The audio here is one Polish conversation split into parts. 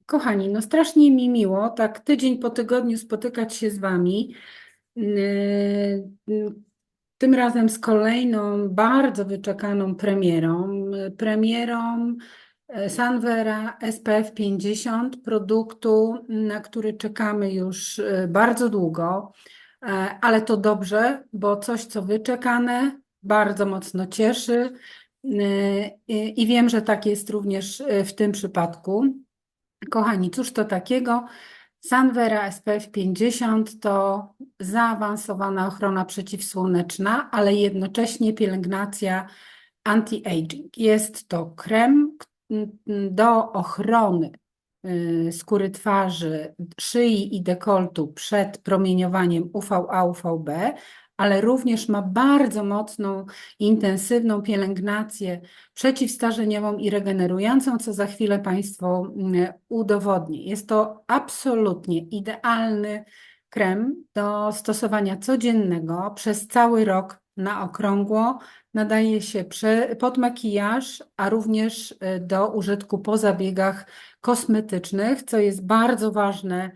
Kochani, no strasznie mi miło tak tydzień po tygodniu spotykać się z Wami. Yy, Tym razem z kolejną bardzo wyczekaną premierą Sunvera SPF 50, produktu, na który czekamy już bardzo długo, ale to dobrze, bo coś, co wyczekane, bardzo mocno cieszy. I wiem, że tak jest również w tym przypadku. Kochani, cóż to takiego? Sunvera SPF 50 to zaawansowana ochrona przeciwsłoneczna, ale jednocześnie pielęgnacja anti-aging. Jest to krem do ochrony skóry twarzy, szyi i dekoltu przed promieniowaniem UVA, UVB, ale również ma bardzo mocną, intensywną pielęgnację przeciwstarzeniową i regenerującą, co za chwilę Państwu udowodnię. Jest to absolutnie idealny krem do stosowania codziennego przez cały rok na okrągło. Nadaje się pod makijaż, a również do użytku po zabiegach kosmetycznych, co jest bardzo ważne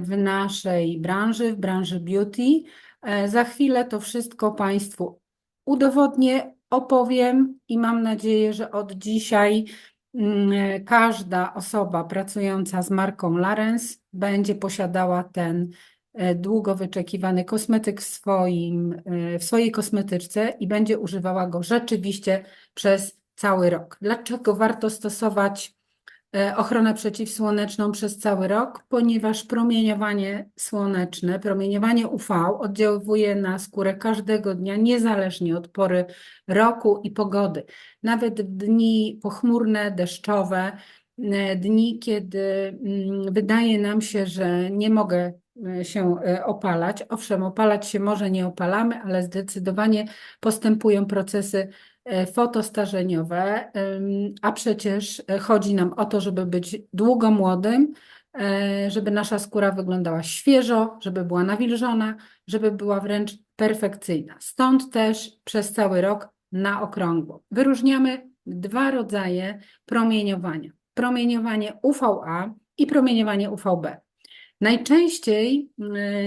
w naszej branży, w branży beauty. Za chwilę to wszystko Państwu udowodnię, opowiem i mam nadzieję, że od dzisiaj każda osoba pracująca z marką Larens będzie posiadała ten długo wyczekiwany kosmetyk w swojej kosmetyczce i będzie używała go rzeczywiście przez cały rok. Dlaczego warto stosować ochronę przeciwsłoneczną przez cały rok? Ponieważ promieniowanie słoneczne, promieniowanie UV oddziaływuje na skórę każdego dnia, niezależnie od pory roku i pogody. Nawet w dni pochmurne, deszczowe, dni, kiedy wydaje nam się, że nie mogę się opalać. Owszem, opalać się może, nie opalamy, ale zdecydowanie postępują procesy fotostarzeniowe, a przecież chodzi nam o to, żeby być długo młodym, żeby nasza skóra wyglądała świeżo, żeby była nawilżona, żeby była wręcz perfekcyjna. Stąd też przez cały rok na okrągło. Wyróżniamy dwa rodzaje promieniowania. Promieniowanie UVA i promieniowanie UVB. Najczęściej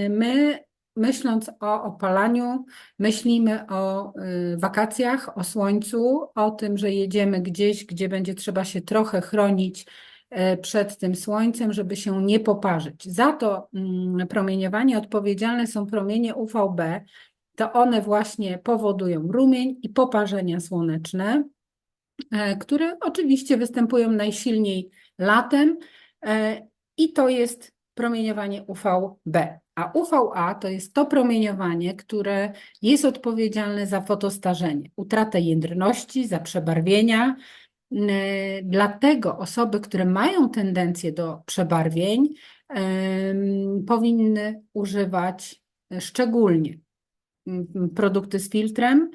my, myśląc o opalaniu, myślimy o wakacjach, o słońcu, o tym, że jedziemy gdzieś, gdzie będzie trzeba się trochę chronić przed tym słońcem, żeby się nie poparzyć. Za to promieniowanie odpowiedzialne są promienie UVB. To one właśnie powodują rumień i poparzenia słoneczne, które oczywiście występują najsilniej latem i to jest promieniowanie UVB. A UVA to jest to promieniowanie, które jest odpowiedzialne za fotostarzenie, utratę jędrności, za przebarwienia. Dlatego osoby, które mają tendencję do przebarwień, powinny używać szczególnie produkty z filtrem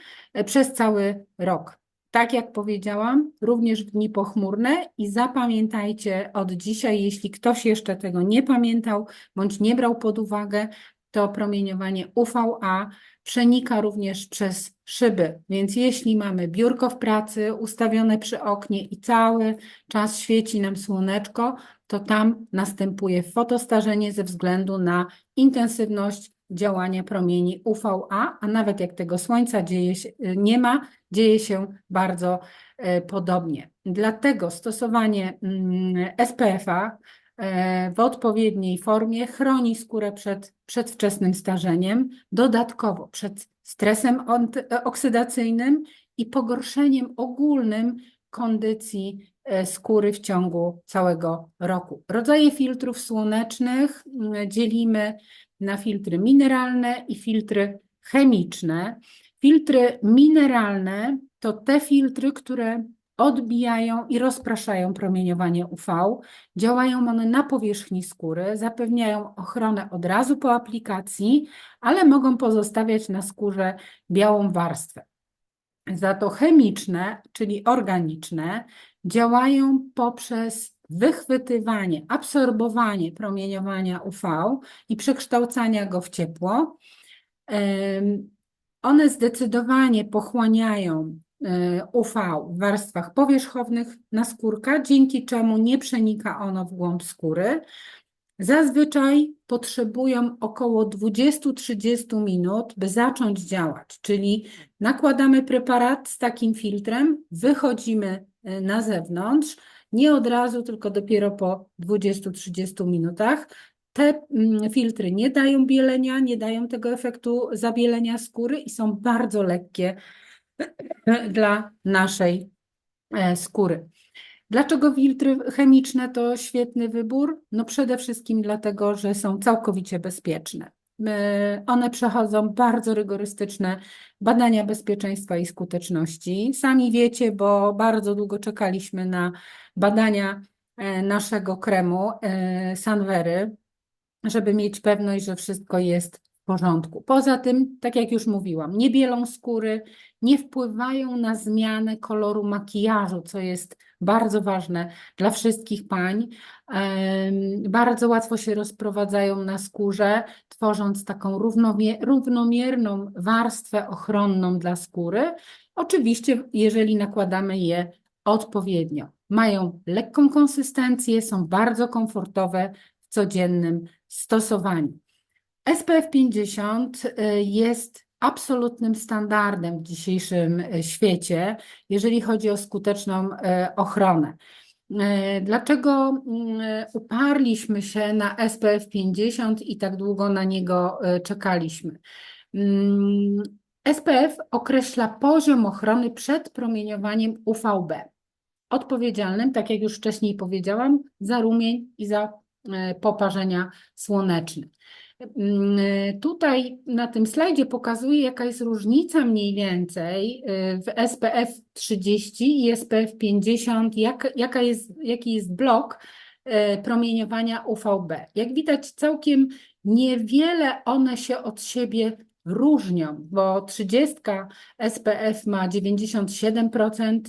przez cały rok. Tak jak powiedziałam, również w dni pochmurne i zapamiętajcie od dzisiaj, jeśli ktoś jeszcze tego nie pamiętał bądź nie brał pod uwagę, to promieniowanie UVA przenika również przez szyby, więc jeśli mamy biurko w pracy ustawione przy oknie i cały czas świeci nam słoneczko, to tam następuje fotostarzenie ze względu na intensywność działania promieni UVA, a nawet jak tego słońca nie ma, dzieje się bardzo podobnie. Dlatego stosowanie SPF-a w odpowiedniej formie chroni skórę przed przedwczesnym starzeniem, dodatkowo przed stresem oksydacyjnym i pogorszeniem ogólnym kondycji skóry w ciągu całego roku. Rodzaje filtrów słonecznych dzielimy na filtry mineralne i filtry chemiczne. Filtry mineralne to te filtry, które odbijają i rozpraszają promieniowanie UV. Działają one na powierzchni skóry, zapewniają ochronę od razu po aplikacji, ale mogą pozostawiać na skórze białą warstwę. Za to chemiczne, czyli organiczne, działają poprzez wychwytywanie, absorbowanie promieniowania UV i przekształcania go w ciepło. One zdecydowanie pochłaniają UV w warstwach powierzchownych naskórka, dzięki czemu nie przenika ono w głąb skóry. Zazwyczaj potrzebują około 20-30 minut, by zacząć działać, czyli nakładamy preparat z takim filtrem, wychodzimy na zewnątrz, nie od razu, tylko dopiero po 20-30 minutach. Te filtry nie dają bielenia, nie dają tego efektu zabielenia skóry i są bardzo lekkie dla naszej skóry. Dlaczego filtry chemiczne to świetny wybór? No przede wszystkim dlatego, że są całkowicie bezpieczne. One przechodzą bardzo rygorystyczne badania bezpieczeństwa i skuteczności. Sami wiecie, bo bardzo długo czekaliśmy na badania naszego kremu Sanwery, żeby mieć pewność, że wszystko jest w porządku. Poza tym, tak jak już mówiłam, nie bielą skóry, nie wpływają na zmianę koloru makijażu, co jest bardzo ważne dla wszystkich pań. Bardzo łatwo się rozprowadzają na skórze, tworząc taką równomierną warstwę ochronną dla skóry. Oczywiście, jeżeli nakładamy je odpowiednio. Mają lekką konsystencję, są bardzo komfortowe w codziennym stosowaniu. SPF 50 jest absolutnym standardem w dzisiejszym świecie, jeżeli chodzi o skuteczną ochronę. Dlaczego uparliśmy się na SPF 50 i tak długo na niego czekaliśmy? SPF określa poziom ochrony przed promieniowaniem UVB, odpowiedzialnym, tak jak już wcześniej powiedziałam, za rumień i za poparzenia słoneczne. Tutaj na tym slajdzie pokazuję, jaka jest różnica mniej więcej w SPF 30 i SPF 50, jaki jest blok promieniowania UVB. Jak widać, całkiem niewiele one się od siebie różnią, bo 30 SPF ma 97%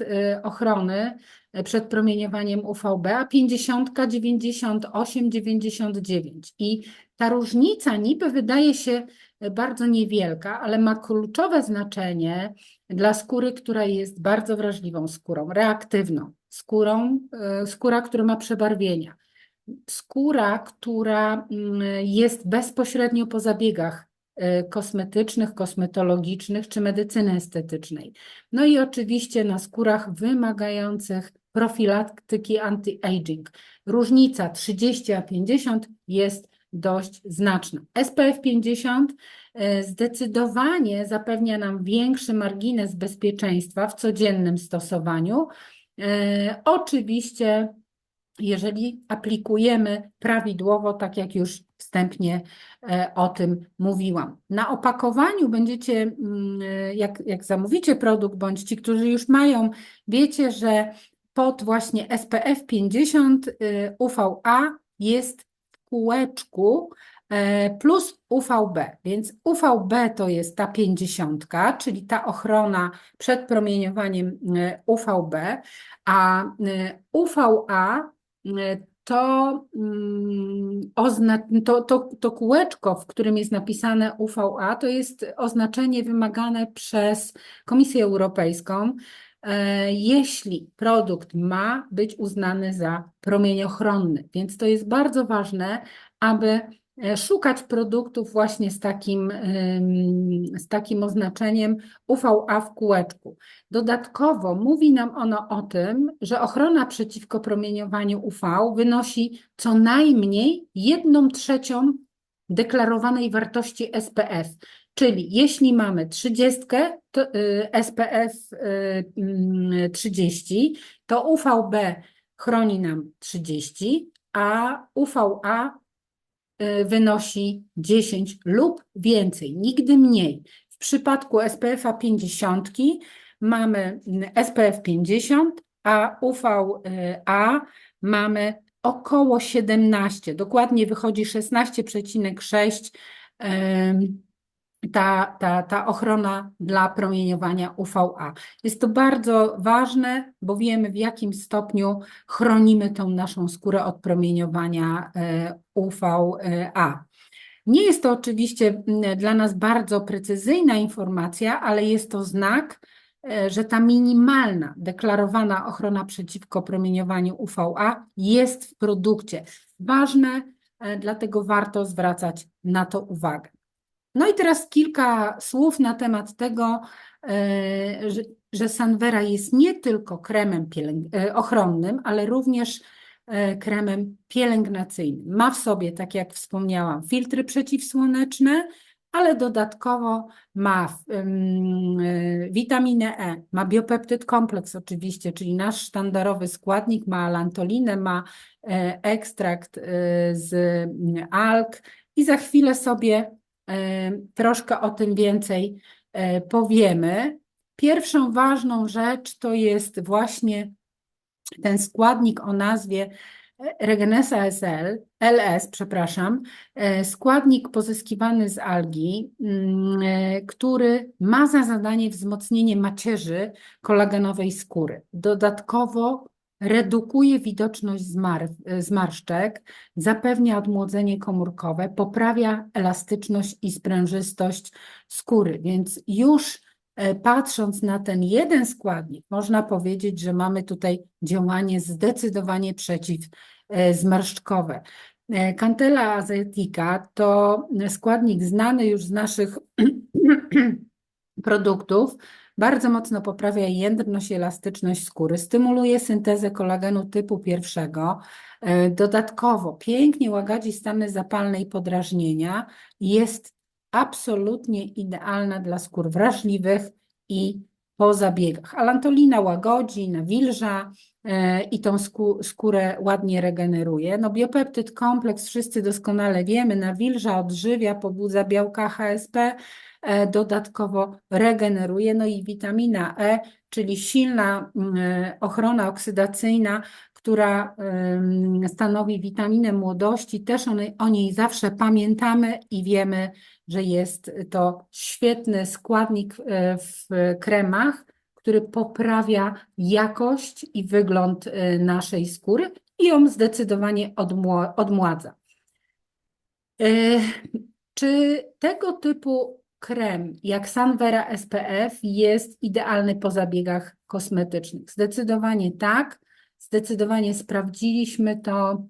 ochrony przed promieniowaniem UVB, a 50 98-99%. I ta różnica niby wydaje się bardzo niewielka, ale ma kluczowe znaczenie dla skóry, która jest bardzo wrażliwą skórą, reaktywną, skóra, która ma przebarwienia, skóra, która jest bezpośrednio po zabiegach kosmetycznych, kosmetologicznych czy medycyny estetycznej. No i oczywiście na skórach wymagających profilaktyki anti-aging. Różnica 30 a 50 jest dość znaczna. SPF 50 zdecydowanie zapewnia nam większy margines bezpieczeństwa w codziennym stosowaniu. Oczywiście, jeżeli aplikujemy prawidłowo, tak jak już wstępnie o tym mówiłam. Na opakowaniu będziecie, jak zamówicie produkt, bądź ci, którzy już mają, wiecie, że pod właśnie SPF 50 UVA jest w kółeczku plus UVB, więc UVB to jest ta 50, czyli ta ochrona przed promieniowaniem UVB, a UVA to kółeczko, w którym jest napisane UVA, to jest oznaczenie wymagane przez Komisję Europejską, jeśli produkt ma być uznany za promieniochronny. Więc to jest bardzo ważne, aby szukać produktów właśnie z takim oznaczeniem UVA w kółeczku. Dodatkowo mówi nam ono o tym, że ochrona przeciwko promieniowaniu UV wynosi co najmniej 1/3 deklarowanej wartości SPF. Czyli jeśli mamy 30, to SPF 30, to UVB chroni nam 30, a UVA wynosi 10 lub więcej, nigdy mniej. W przypadku SPF-a 50 mamy SPF 50, a UVA mamy około 17, dokładnie wychodzi 16,6 ta ochrona dla promieniowania UVA. Jest to bardzo ważne, bo wiemy, w jakim stopniu chronimy tą naszą skórę od promieniowania UVA. Nie jest to oczywiście dla nas bardzo precyzyjna informacja, ale jest to znak, że ta minimalna deklarowana ochrona przeciwko promieniowaniu UVA jest w produkcie. Ważne, dlatego warto zwracać na to uwagę. No i teraz kilka słów na temat tego, że Sunvera jest nie tylko kremem ochronnym, ale również kremem pielęgnacyjnym. Ma w sobie, tak jak wspomniałam, filtry przeciwsłoneczne, ale dodatkowo ma witaminę E, ma biopeptyd kompleks oczywiście, czyli nasz sztandarowy składnik, ma alantolinę, ma ekstrakt z alg i za chwilę sobie troszkę o tym więcej powiemy. Pierwszą ważną rzecz to jest właśnie ten składnik o nazwie Regenesa LS, przepraszam, składnik pozyskiwany z algi, który ma za zadanie wzmocnienie macierzy kolagenowej skóry. Dodatkowo redukuje widoczność zmarszczek, zapewnia odmłodzenie komórkowe, poprawia elastyczność i sprężystość skóry, więc już patrząc na ten jeden składnik, można powiedzieć, że mamy tutaj działanie zdecydowanie przeciwzmarszczkowe. Candela asiatica to składnik znany już z naszych produktów, bardzo mocno poprawia jędrność i elastyczność skóry, stymuluje syntezę kolagenu typu pierwszego, dodatkowo pięknie łagodzi stany zapalne i podrażnienia, jest absolutnie idealna dla skór wrażliwych i po zabiegach. Alantolina łagodzi, nawilża i tą skórę ładnie regeneruje. No biopeptyd kompleks, wszyscy doskonale wiemy, nawilża, odżywia, pobudza białka HSP, dodatkowo regeneruje. No i witamina E, czyli silna ochrona oksydacyjna, która stanowi witaminę młodości. Też o niej zawsze pamiętamy i wiemy, że jest to świetny składnik w kremach, który poprawia jakość i wygląd naszej skóry i ją zdecydowanie odmładza. Czy tego typu krem jak Sunvera SPF jest idealny po zabiegach kosmetycznych? Zdecydowanie tak. Zdecydowanie sprawdziliśmy to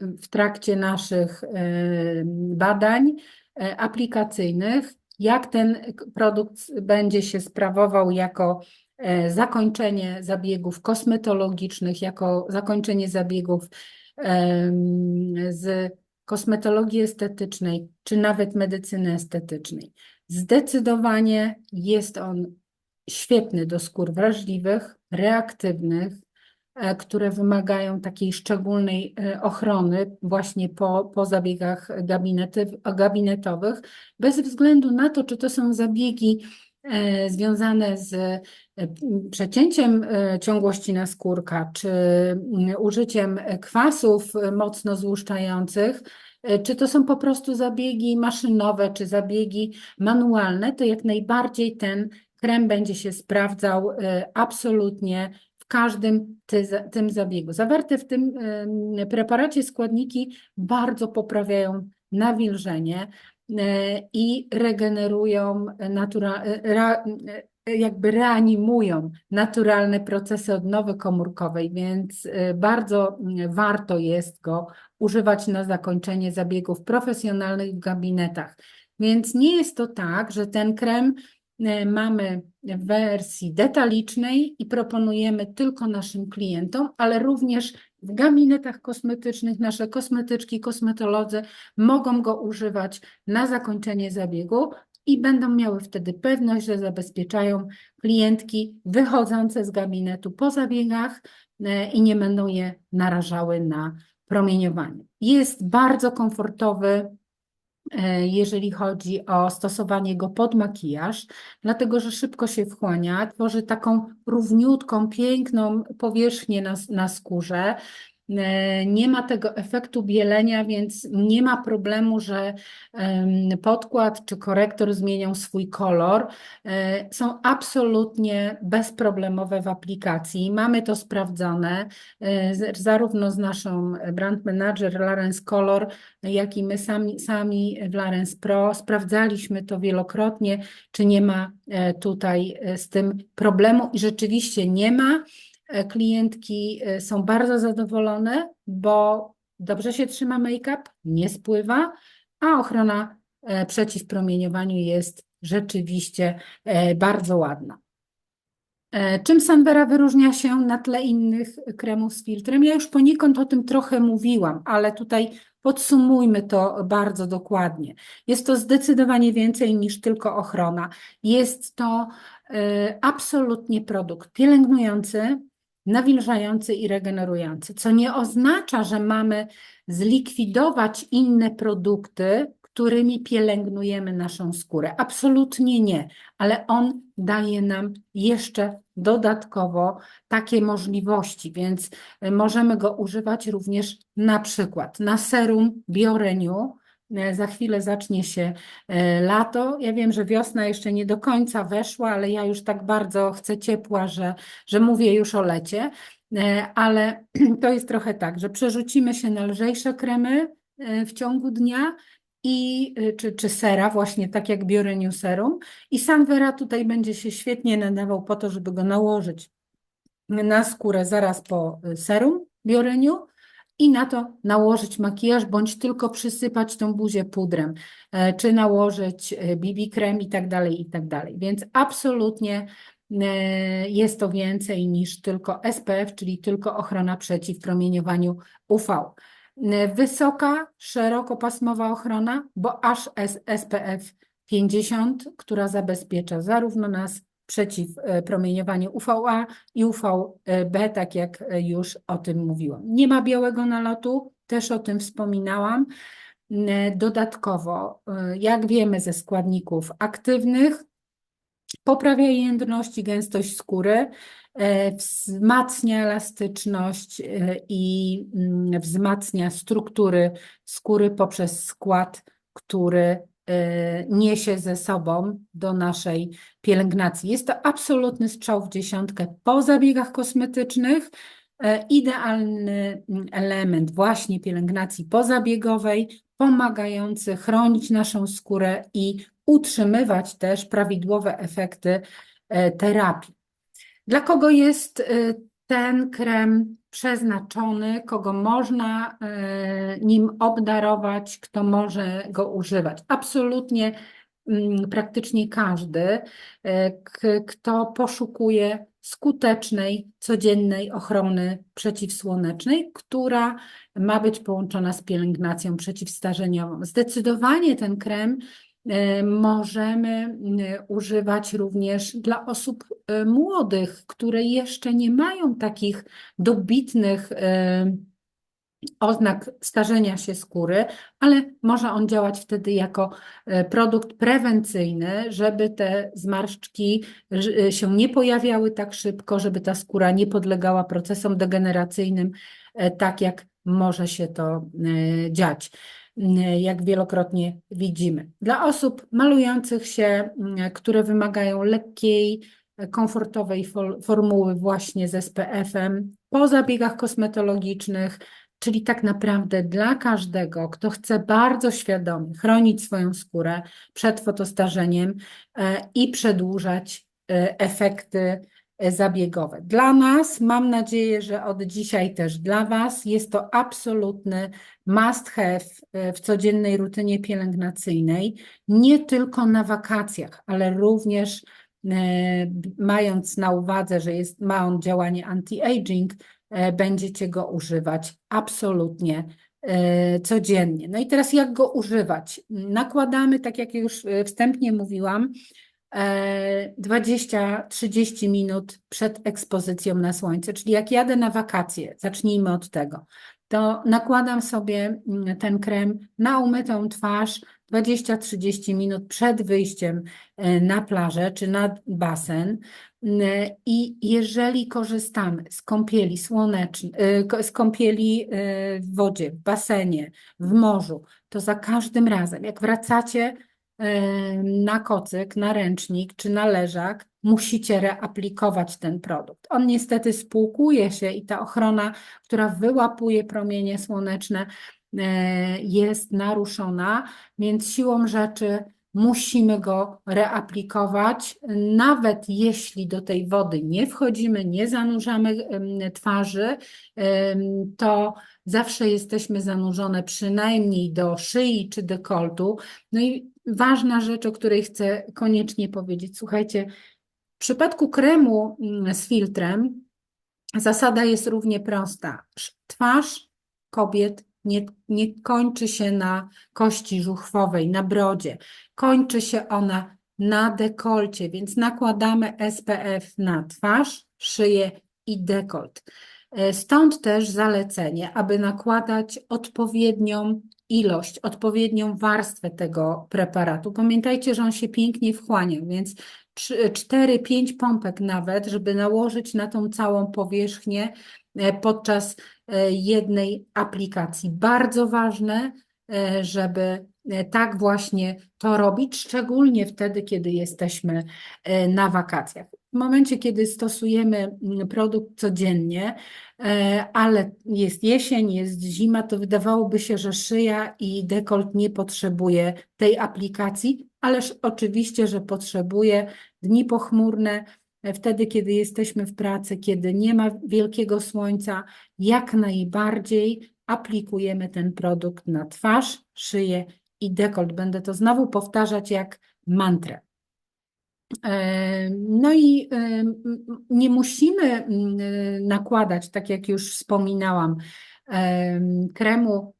w trakcie naszych badań aplikacyjnych, jak ten produkt będzie się sprawował jako zakończenie zabiegów kosmetologicznych, jako zakończenie zabiegów z kosmetologii estetycznej, czy nawet medycyny estetycznej. Zdecydowanie jest on świetny do skór wrażliwych, reaktywnych, które wymagają takiej szczególnej ochrony właśnie po zabiegach gabinetowych, bez względu na to, czy to są zabiegi związane z przecięciem ciągłości naskórka, czy użyciem kwasów mocno złuszczających, czy to są po prostu zabiegi maszynowe, czy zabiegi manualne, to jak najbardziej ten krem będzie się sprawdzał absolutnie w każdym tym zabiegu. Zawarte w tym preparacie składniki bardzo poprawiają nawilżenie i regenerują, jakby reanimują naturalne procesy odnowy komórkowej, więc bardzo warto jest go używać na zakończenie zabiegów profesjonalnych w gabinetach. Więc nie jest to tak, że ten krem mamy w wersji detalicznej i proponujemy tylko naszym klientom, ale również w gabinetach kosmetycznych nasze kosmetyczki, kosmetolodzy mogą go używać na zakończenie zabiegu i będą miały wtedy pewność, że zabezpieczają klientki wychodzące z gabinetu po zabiegach i nie będą je narażały na promieniowanie. Jest bardzo komfortowy, jeżeli chodzi o stosowanie go pod makijaż, dlatego że szybko się wchłania, tworzy taką równiutką, piękną powierzchnię na skórze. Nie ma tego efektu bielenia, więc nie ma problemu, że podkład czy korektor zmienią swój kolor. Są absolutnie bezproblemowe w aplikacji. Mamy to sprawdzone zarówno z naszą brand manager Larens Color, jak i my sami w Larens Pro. Sprawdzaliśmy to wielokrotnie, czy nie ma tutaj z tym problemu i rzeczywiście nie ma. Klientki są bardzo zadowolone, bo dobrze się trzyma make-up, nie spływa, a ochrona przeciw promieniowaniu jest rzeczywiście bardzo ładna. Czym Sunvera wyróżnia się na tle innych kremów z filtrem? Ja już poniekąd o tym trochę mówiłam, ale tutaj podsumujmy to bardzo dokładnie. Jest to zdecydowanie więcej niż tylko ochrona. Jest to absolutnie produkt pielęgnujący, nawilżający i regenerujący, co nie oznacza, że mamy zlikwidować inne produkty, którymi pielęgnujemy naszą skórę. Absolutnie nie, ale on daje nam jeszcze dodatkowo takie możliwości, więc możemy go używać również na przykład na serum BioRenew. Za chwilę zacznie się lato. Ja wiem, że wiosna jeszcze nie do końca weszła, ale ja już tak bardzo chcę ciepła, że mówię już o lecie. Ale to jest trochę tak, że przerzucimy się na lżejsze kremy w ciągu dnia czy sera, właśnie tak jak BioRenew Serum. I Sunvera tutaj będzie się świetnie nadawał po to, żeby go nałożyć na skórę zaraz po serum BioRenew i na to nałożyć makijaż, bądź tylko przysypać tą buzię pudrem, czy nałożyć BB krem i tak dalej, i tak dalej. Więc absolutnie jest to więcej niż tylko SPF, czyli tylko ochrona przeciw promieniowaniu UV. Wysoka, szerokopasmowa ochrona, bo aż SPF 50, która zabezpiecza zarówno nas przeciw promieniowaniu UVA i UVB, tak jak już o tym mówiłam. Nie ma białego nalotu, też o tym wspominałam. Dodatkowo, jak wiemy ze składników aktywnych, poprawia jędrność i gęstość skóry, wzmacnia elastyczność i wzmacnia struktury skóry poprzez skład, który niesie ze sobą do naszej pielęgnacji. Jest to absolutny strzał w dziesiątkę po zabiegach kosmetycznych, idealny element właśnie pielęgnacji pozabiegowej, pomagający chronić naszą skórę i utrzymywać też prawidłowe efekty terapii. Dla kogo jest ten krem przeznaczony, kogo można nim obdarować, kto może go używać? Absolutnie praktycznie każdy, kto poszukuje skutecznej, codziennej ochrony przeciwsłonecznej, która ma być połączona z pielęgnacją przeciwstarzeniową. Zdecydowanie ten krem możemy używać również dla osób młodych, które jeszcze nie mają takich dobitnych oznak starzenia się skóry, ale może on działać wtedy jako produkt prewencyjny, żeby te zmarszczki się nie pojawiały tak szybko, żeby ta skóra nie podlegała procesom degeneracyjnym, tak jak może się to dziać, jak wielokrotnie widzimy. Dla osób malujących się, które wymagają lekkiej, komfortowej formuły właśnie z SPF-em, po zabiegach kosmetologicznych, czyli tak naprawdę dla każdego, kto chce bardzo świadomie chronić swoją skórę przed fotostarzeniem i przedłużać efekty zabiegowe. Dla nas, mam nadzieję, że od dzisiaj też dla Was, jest to absolutny must have w codziennej rutynie pielęgnacyjnej, nie tylko na wakacjach, ale również mając na uwadze, że ma on działanie anti-aging, będziecie go używać absolutnie codziennie. No i teraz jak go używać? Nakładamy, tak jak już wstępnie mówiłam, 20-30 minut przed ekspozycją na słońce, czyli jak jadę na wakacje, zacznijmy od tego, to nakładam sobie ten krem na umytą twarz 20-30 minut przed wyjściem na plażę czy na basen. I jeżeli korzystamy z kąpieli słonecznej, z kąpieli w wodzie, w basenie, w morzu, to za każdym razem, jak wracacie na kocyk, na ręcznik czy na leżak, musicie reaplikować ten produkt. On niestety spłukuje się i ta ochrona, która wyłapuje promienie słoneczne, jest naruszona, więc siłą rzeczy musimy go reaplikować, nawet jeśli do tej wody nie wchodzimy, nie zanurzamy twarzy, to zawsze jesteśmy zanurzone przynajmniej do szyi czy dekoltu. No i ważna rzecz, o której chcę koniecznie powiedzieć. Słuchajcie, w przypadku kremu z filtrem zasada jest równie prosta. Twarz kobiet nie kończy się na kości żuchwowej, na brodzie. Kończy się ona na dekolcie, więc nakładamy SPF na twarz, szyję i dekolt. Stąd też zalecenie, aby nakładać odpowiednią ilość, odpowiednią warstwę tego preparatu. Pamiętajcie, że on się pięknie wchłania, więc 4-5 pompek nawet, żeby nałożyć na tą całą powierzchnię podczas jednej aplikacji. Bardzo ważne, żeby tak właśnie to robić, szczególnie wtedy, kiedy jesteśmy na wakacjach. W momencie, kiedy stosujemy produkt codziennie, ale jest jesień, jest zima, to wydawałoby się, że szyja i dekolt nie potrzebuje tej aplikacji, ależ oczywiście, że potrzebuje. Dni pochmurne, wtedy, kiedy jesteśmy w pracy, kiedy nie ma wielkiego słońca, jak najbardziej aplikujemy ten produkt na twarz, szyję i dekolt. Będę to znowu powtarzać jak mantrę. No i nie musimy nakładać, tak jak już wspominałam, kremu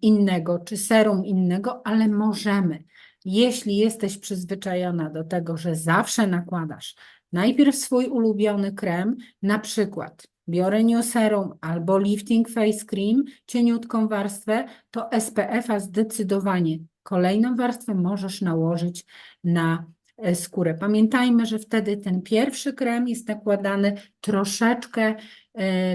innego czy serum innego, ale możemy. Jeśli jesteś przyzwyczajona do tego, że zawsze nakładasz najpierw swój ulubiony krem, na przykład biorę New Serum albo Lifting Face Cream, cieniutką warstwę, to SPF-a zdecydowanie kolejną warstwę możesz nałożyć na skórę. Pamiętajmy, że wtedy ten pierwszy krem jest nakładany troszeczkę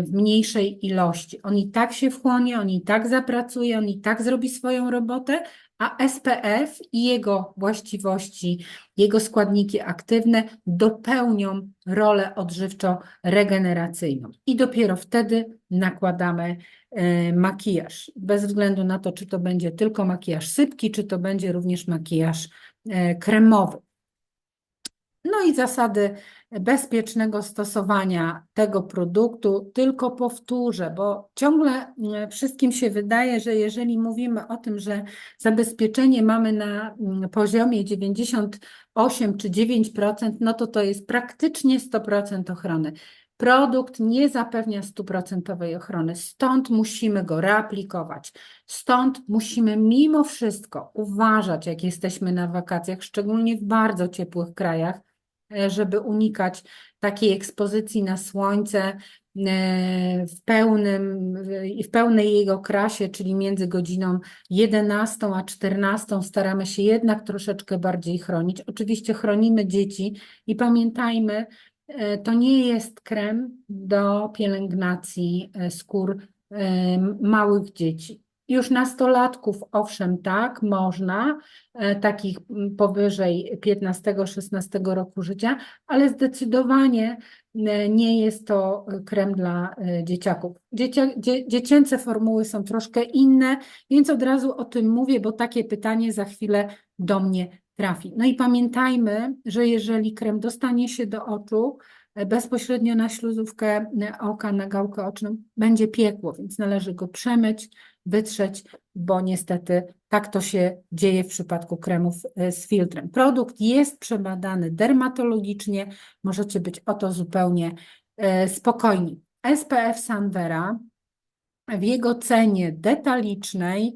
w mniejszej ilości. On i tak się wchłonie, on i tak zapracuje, on i tak zrobi swoją robotę, a SPF i jego właściwości, jego składniki aktywne dopełnią rolę odżywczo-regeneracyjną. I dopiero wtedy nakładamy makijaż. Bez względu na to, czy to będzie tylko makijaż sypki, czy to będzie również makijaż kremowy. No i zasady bezpiecznego stosowania tego produktu tylko powtórzę, bo ciągle wszystkim się wydaje, że jeżeli mówimy o tym, że zabezpieczenie mamy na poziomie 98 czy 9%, no to jest praktycznie 100% ochrony. Produkt nie zapewnia 100% ochrony, stąd musimy go reaplikować. Stąd musimy mimo wszystko uważać, jak jesteśmy na wakacjach, szczególnie w bardzo ciepłych krajach, żeby unikać takiej ekspozycji na słońce w pełnej jego krasie, czyli między godziną 11 a 14 staramy się jednak troszeczkę bardziej chronić. Oczywiście chronimy dzieci i pamiętajmy, to nie jest krem do pielęgnacji skór małych dzieci. Już nastolatków, owszem, tak, można, takich powyżej 15-16 roku życia, ale zdecydowanie nie jest to krem dla dzieciaków. Dziecięce formuły są troszkę inne, więc od razu o tym mówię, bo takie pytanie za chwilę do mnie trafi. No i pamiętajmy, że jeżeli krem dostanie się do oczu, bezpośrednio na śluzówkę oka, na gałkę oczną, będzie piekło, więc należy go przemyć, wytrzeć, bo niestety tak to się dzieje w przypadku kremów z filtrem. Produkt jest przebadany dermatologicznie, możecie być o to zupełnie spokojni. SPF Sunvera w jego cenie detalicznej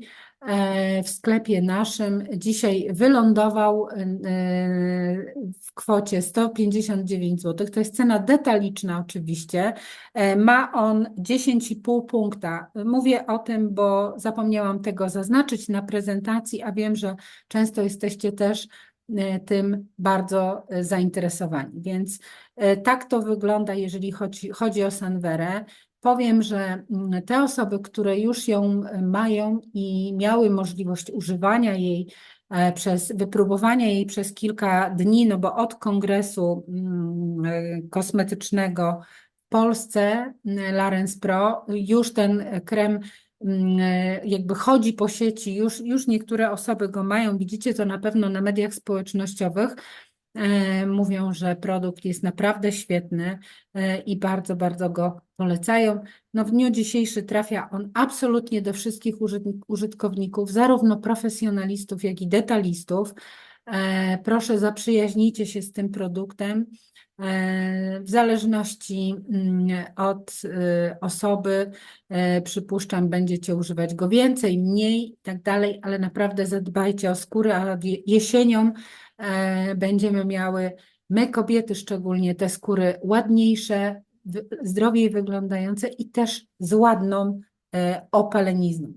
w sklepie naszym dzisiaj wylądował w kwocie 159 zł. To jest cena detaliczna oczywiście. Ma on 10,5 punkta. Mówię o tym, bo zapomniałam tego zaznaczyć na prezentacji, a wiem, że często jesteście też tym bardzo zainteresowani. Więc tak to wygląda, jeżeli chodzi o Sanwerę. Powiem, że te osoby, które już ją mają i miały możliwość używania jej wypróbowania jej przez kilka dni, no bo od kongresu kosmetycznego w Polsce Larens Pro już ten krem jakby chodzi po sieci, już niektóre osoby go mają, widzicie to na pewno na mediach społecznościowych. Mówią, że produkt jest naprawdę świetny i bardzo, bardzo go polecają. No w dniu dzisiejszym trafia on absolutnie do wszystkich użytkowników, zarówno profesjonalistów, jak i detalistów. Proszę, zaprzyjaźnijcie się z tym produktem. W zależności od osoby, przypuszczam, będziecie używać go więcej, mniej i tak dalej, ale naprawdę zadbajcie o skórę, a jesienią będziemy miały, my kobiety szczególnie, te skóry ładniejsze, zdrowiej wyglądające i też z ładną opalenizną.